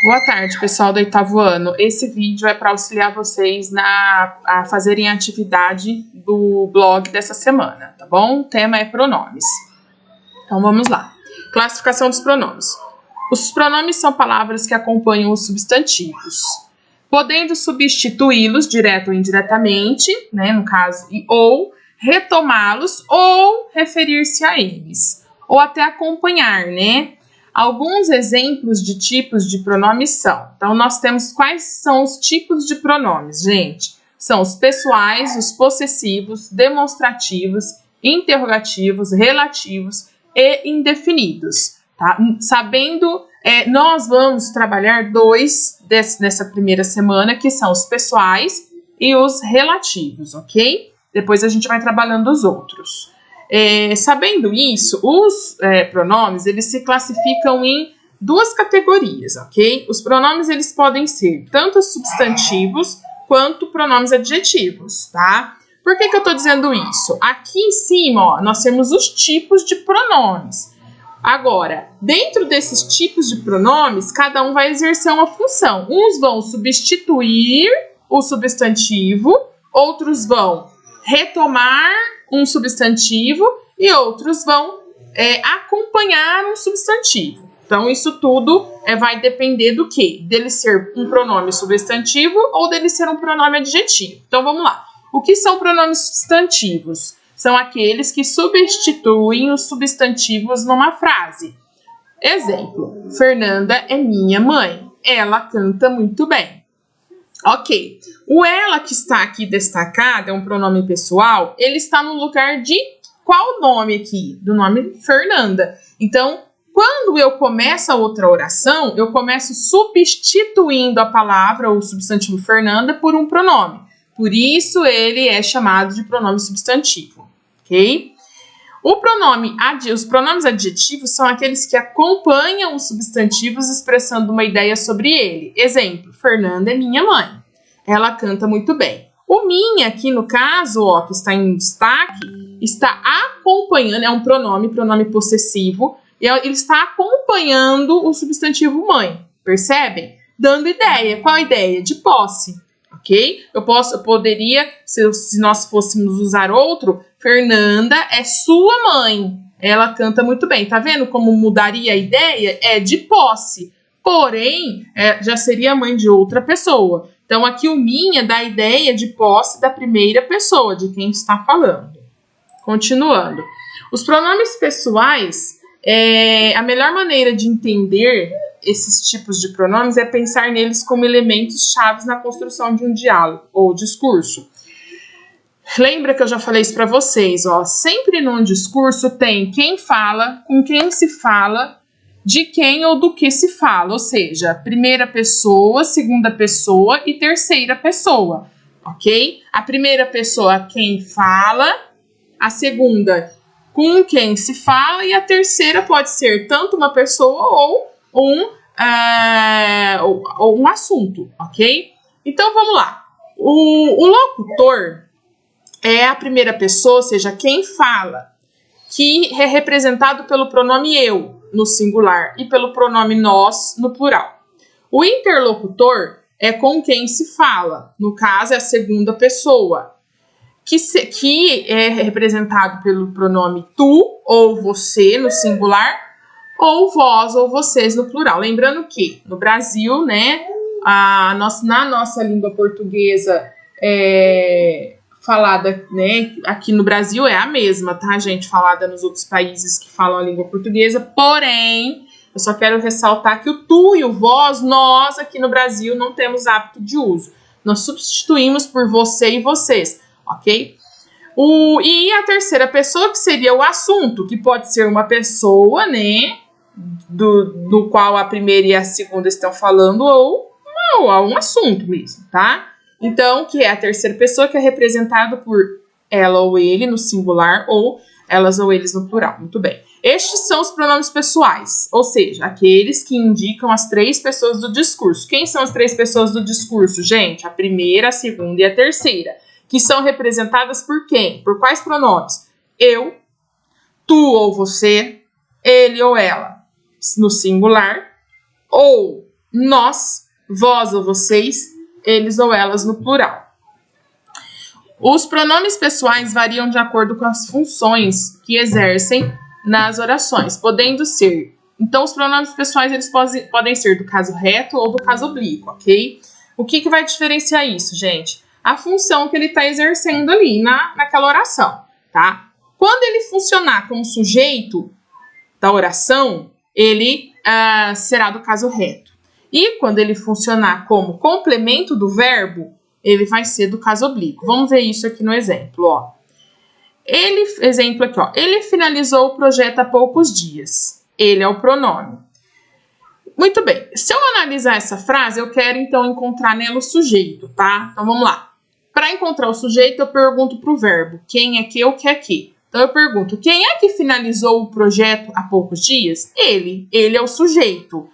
Boa tarde, pessoal do 8º ano. Esse vídeo é para auxiliar vocês a fazerem a atividade do blog dessa semana, tá bom? O tema é pronomes. Então vamos lá. Classificação dos pronomes. Os pronomes são palavras que acompanham os substantivos, podendo substituí-los direto ou indiretamente, né, no caso, ou retomá-los ou referir-se a eles, ou até acompanhar, né? Alguns exemplos de tipos de pronomes são. Então, nós temos quais são os tipos de pronomes, gente? São os pessoais, os possessivos, demonstrativos, interrogativos, relativos e indefinidos. Tá? Sabendo, nós vamos trabalhar dois nessa primeira semana, que são os pessoais e os relativos, ok? Depois a gente vai trabalhando os outros. Sabendo isso, os pronomes, eles se classificam em duas categorias, ok? Os pronomes, eles podem ser tanto substantivos quanto pronomes adjetivos, tá? Por que eu tô dizendo isso? Aqui em cima, ó, nós temos os tipos de pronomes. Agora, dentro desses tipos de pronomes, cada um vai exercer uma função. Uns vão substituir o substantivo, outros vão retomar um substantivo e outros vão acompanhar um substantivo. Então, isso tudo vai depender do quê? Dele ser um pronome substantivo ou dele ser um pronome adjetivo. Então, vamos lá. O que são pronomes substantivos? São aqueles que substituem os substantivos numa frase. Exemplo, Fernanda é minha mãe. Ela canta muito bem. Ok, o ela que está aqui destacado, é um pronome pessoal, ele está no lugar de qual nome aqui? Do nome Fernanda. Então, quando eu começo a outra oração, eu começo substituindo a palavra ou o substantivo Fernanda por um pronome. Por isso, ele é chamado de pronome substantivo, ok? Os pronomes adjetivos são aqueles que acompanham os substantivos expressando uma ideia sobre ele. Exemplo, Fernanda é minha mãe. Ela canta muito bem. O minha, aqui no caso, ó, que está em destaque, está acompanhando, é um pronome possessivo, e ele está acompanhando o substantivo mãe. Percebem? Dando ideia. Qual a ideia? De posse. Ok? Eu poderia, se nós fôssemos usar outro, Fernanda é sua mãe. Ela canta muito bem. Tá vendo como mudaria a ideia? É de posse. Porém, já seria a mãe de outra pessoa. Então, aqui o minha dá a ideia de posse da primeira pessoa, de quem está falando. Continuando. Os pronomes pessoais, a melhor maneira de entender esses tipos de pronomes é pensar neles como elementos chaves na construção de um diálogo ou discurso. Lembra que eu já falei isso para vocês, ó, sempre num discurso tem quem fala, com quem se fala, de quem ou do que se fala, ou seja, primeira pessoa, segunda pessoa e terceira pessoa, ok? A primeira pessoa, quem fala, a segunda, com quem se fala, e a terceira pode ser tanto uma pessoa ou um assunto, ok? Então, vamos lá. O locutor é a primeira pessoa, ou seja, quem fala, que é representado pelo pronome eu, no singular, e pelo pronome nós, no plural. O interlocutor é com quem se fala, no caso é a segunda pessoa, que é representado pelo pronome tu ou você, no singular, ou vós ou vocês, no plural. Lembrando que, no Brasil, né, na nossa língua portuguesa falada, né, aqui no Brasil é a mesma, tá, gente? Falada nos outros países que falam a língua portuguesa, porém, eu só quero ressaltar que o tu e o vós, nós aqui no Brasil não temos hábito de uso. Nós substituímos por você e vocês, ok? E a terceira pessoa, que seria o assunto, que pode ser uma pessoa, né, do qual a primeira e a segunda estão falando, ou um assunto mesmo, tá? Então, que é a terceira pessoa, que é representado por ela ou ele no singular, ou elas ou eles no plural. Muito bem. Estes são os pronomes pessoais, ou seja, aqueles que indicam as três pessoas do discurso. Quem são as três pessoas do discurso? Gente, a primeira, a segunda e a terceira, que são representadas por quem? Por quais pronomes? Eu, tu ou você, ele ou ela, no singular, ou nós, vós ou vocês, eles ou elas no plural. Os pronomes pessoais variam de acordo com as funções que exercem nas orações, podendo ser... Então, os pronomes pessoais eles podem ser do caso reto ou do caso oblíquo, ok? O que vai diferenciar isso, gente? A função que ele está exercendo ali naquela oração, tá? Quando ele funcionar como sujeito da oração, ele será do caso reto. E quando ele funcionar como complemento do verbo, ele vai ser do caso oblíquo. Vamos ver isso aqui no exemplo, ó. Exemplo aqui, ó. Ele finalizou o projeto há poucos dias. Ele é o pronome. Muito bem. Se eu analisar essa frase, eu quero, então, encontrar nela o sujeito, tá? Então, vamos lá. Para encontrar o sujeito, eu pergunto para o verbo. Quem é que, o que é que? Então, eu pergunto, quem é que finalizou o projeto há poucos dias? Ele. Ele é o sujeito.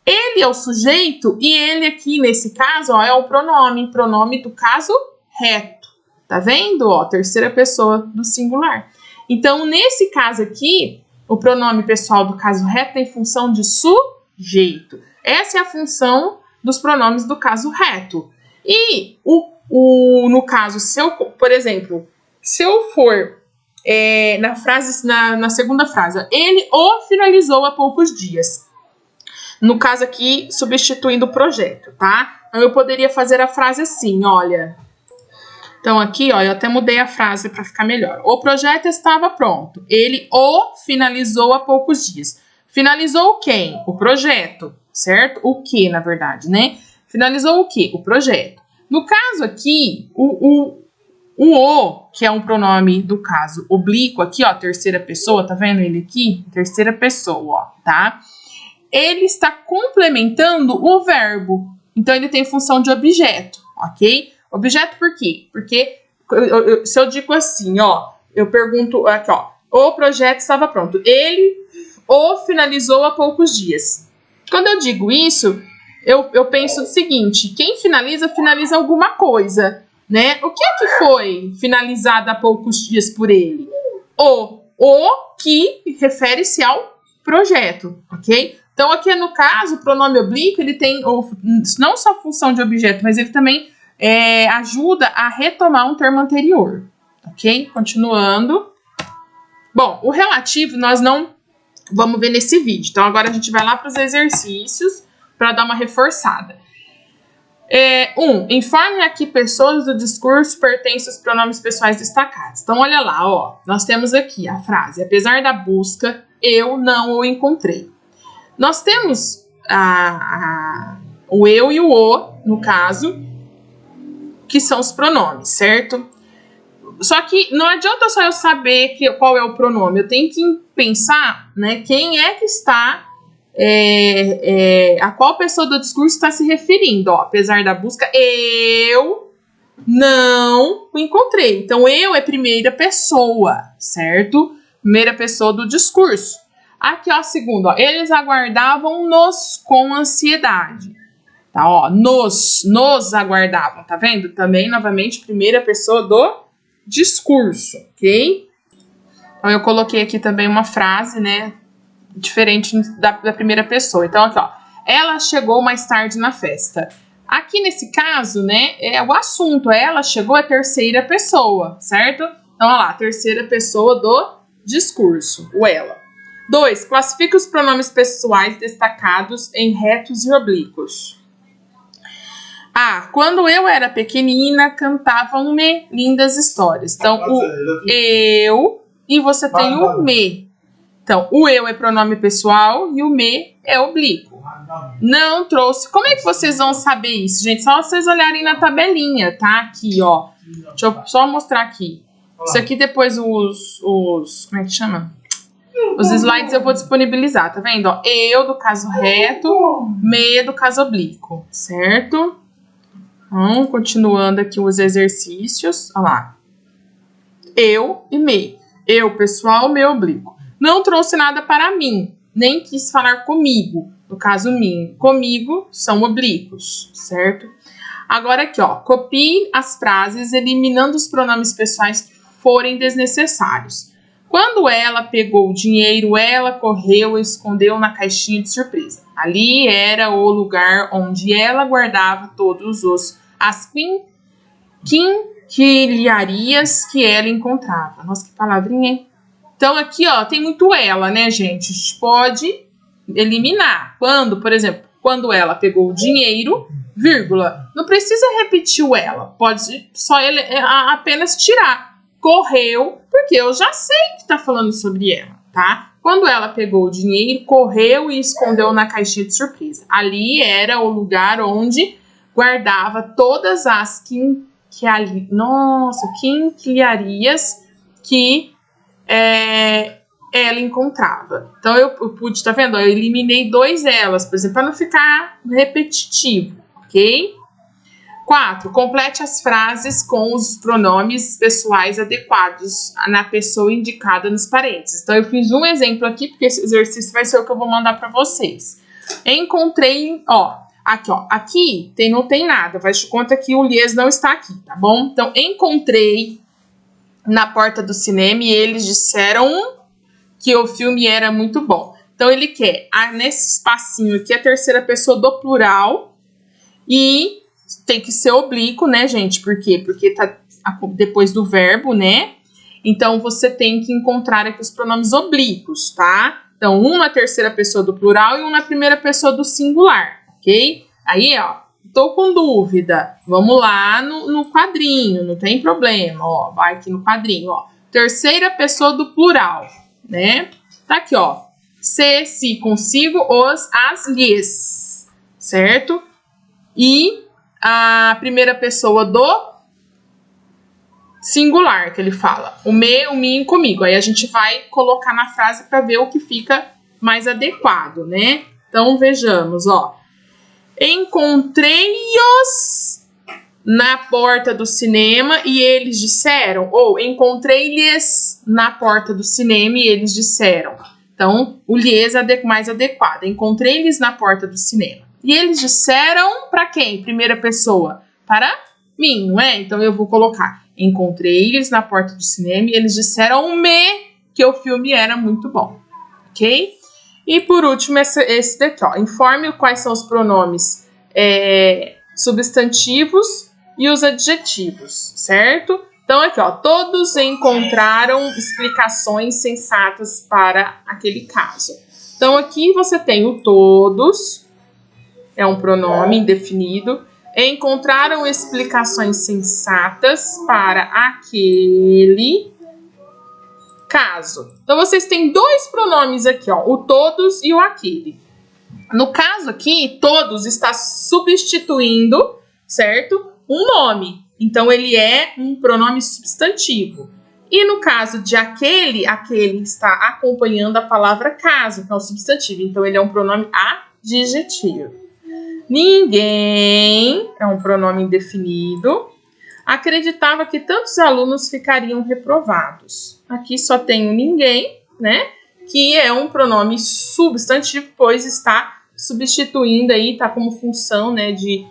Ele é o sujeito e ele aqui, nesse caso, ó, é o pronome do caso reto. Tá vendo? Ó, terceira pessoa do singular. Então, nesse caso aqui, o pronome pessoal do caso reto tem função de sujeito. Essa é a função dos pronomes do caso reto. E, no caso, por exemplo, se eu for na segunda frase, ele o finalizou há poucos dias. No caso aqui, substituindo o projeto, tá? Então, eu poderia fazer a frase assim, olha. Então, aqui, ó, eu até mudei a frase para ficar melhor. O projeto estava pronto. Ele o finalizou há poucos dias. Finalizou quem? O projeto, certo? O que, na verdade, né? Finalizou o que? O projeto. No caso aqui, o, que é um pronome do caso oblíquo, aqui, ó, terceira pessoa, tá vendo ele aqui? Terceira pessoa, ó, tá? Ele está complementando o verbo. Então, ele tem função de objeto, ok? Objeto por quê? Porque se eu digo assim, ó, eu pergunto aqui, ó, o projeto estava pronto. Ele o finalizou há poucos dias. Quando eu digo isso, eu penso o seguinte, quem finaliza alguma coisa, né? O que é que foi finalizado há poucos dias por ele? O que refere-se ao projeto, ok? Então, aqui no caso, o pronome oblíquo, ele tem não só função de objeto, mas ele também ajuda a retomar um termo anterior, ok? Continuando. Bom, o relativo nós não vamos ver nesse vídeo. Então, agora a gente vai lá para os exercícios para dar uma reforçada. Informe a que pessoas do discurso pertencem os pronomes pessoais destacados. Então, olha lá, ó. Nós temos aqui a frase, apesar da busca, eu não o encontrei. Nós temos o eu e o o, no caso, que são os pronomes, certo? Só que não adianta só eu saber qual é o pronome, eu tenho que pensar, né, quem é que está, a qual pessoa do discurso está se referindo. Ó, apesar da busca, eu não o encontrei. Então, eu é primeira pessoa, certo? Primeira pessoa do discurso. Aqui, ó, segundo, ó, eles aguardavam-nos com ansiedade. Tá, ó, nos aguardavam, tá vendo? Também, novamente, primeira pessoa do discurso, ok? Então, eu coloquei aqui também uma frase, né, diferente da primeira pessoa. Então, aqui, ó, ela chegou mais tarde na festa. Aqui, nesse caso, né, o assunto, ela chegou é terceira pessoa, certo? Então, olha lá, terceira pessoa do discurso, o ela. 2. Classifique os pronomes pessoais destacados em retos e oblíquos. Quando eu era pequenina, cantavam-me lindas histórias. Então, o eu e você tem o me. Então, o eu é pronome pessoal e o me é oblíquo. Não trouxe. Como é que vocês vão saber isso, gente? Só vocês olharem na tabelinha, tá? Aqui, ó. Deixa eu só mostrar aqui. Isso aqui depois como é que chama? Os slides eu vou disponibilizar, tá vendo? Ó, eu do caso reto, me do caso oblíquo, certo? Então, continuando aqui os exercícios, olha lá. Eu e me. Eu, pessoal, me oblíquo. Não trouxe nada para mim, nem quis falar comigo. No caso, mim. Comigo são oblíquos, certo? Agora aqui, ó. Copie as frases eliminando os pronomes pessoais que forem desnecessários. Quando ela pegou o dinheiro, ela correu e escondeu na caixinha de surpresa. Ali era o lugar onde ela guardava todos as quinquilharias que ela encontrava. Nossa, que palavrinha, hein? Então, aqui, ó, tem muito ela, né, gente? A gente pode eliminar. Quando, por exemplo, quando ela pegou o dinheiro, vírgula. Não precisa repetir o ela. Pode só apenas tirar. Correu, porque eu já sei que tá falando sobre ela, tá? Quando ela pegou o dinheiro, correu e escondeu na caixinha de surpresa. Ali era o lugar onde guardava todas as quinquilharias que ela encontrava. Então, eu pude, tá vendo? Eu eliminei 2 elas, por exemplo, para não ficar repetitivo, ok? 4. Complete as frases com os pronomes pessoais adequados na pessoa indicada nos parênteses. Então, eu fiz um exemplo aqui, porque esse exercício vai ser o que eu vou mandar para vocês. Encontrei, ó, aqui não tem nada, faz de conta que o Lies não está aqui, tá bom? Então, encontrei na porta do cinema e eles disseram que o filme era muito bom. Então, ele quer, nesse espacinho aqui, a terceira pessoa do plural e tem que ser oblíquo, né, gente? Por quê? Porque tá depois do verbo, né? Então, você tem que encontrar aqui os pronomes oblíquos, tá? Então, um na terceira pessoa do plural e um na primeira pessoa do singular, ok? Aí, ó, tô com dúvida. Vamos lá no quadrinho, não tem problema, ó. Vai aqui no quadrinho, ó. Terceira pessoa do plural, né? Tá aqui, ó. Se, consigo, as, lhes, certo? E a primeira pessoa do singular, que ele fala. O me, o mim, comigo. Aí a gente vai colocar na frase para ver o que fica mais adequado, né? Então, vejamos, ó. Encontrei-os na porta do cinema e eles disseram. Ou encontrei-lhes na porta do cinema e eles disseram. Então, o lhes é mais adequado. Encontrei-lhes na porta do cinema. E eles disseram para quem? Primeira pessoa. Para mim, não é? Então, eu vou colocar. Encontrei-lhes na porta do cinema e eles disseram-me que o filme era muito bom. Ok? E por último, esse daqui, ó. Informe quais são os pronomes substantivos e os adjetivos, certo? Então, aqui, ó. Todos encontraram explicações sensatas para aquele caso. Então, aqui você tem o todos, é um pronome indefinido. Encontraram explicações sensatas para aquele caso. Então, vocês têm 2 pronomes aqui, ó, o todos e o aquele. No caso aqui, todos está substituindo, certo? Um nome. Então, ele é um pronome substantivo. E no caso de aquele está acompanhando a palavra caso, que é o substantivo. Então, ele é um pronome adjetivo. Ninguém é um pronome indefinido. Acreditava que tantos alunos ficariam reprovados. Aqui só tem o ninguém, né? Que é um pronome substantivo, pois está substituindo aí, está como função, né, de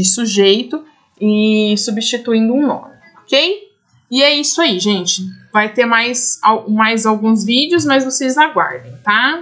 sujeito e substituindo um nome, ok? E é isso aí, gente. Vai ter mais alguns vídeos, mas vocês aguardem, tá?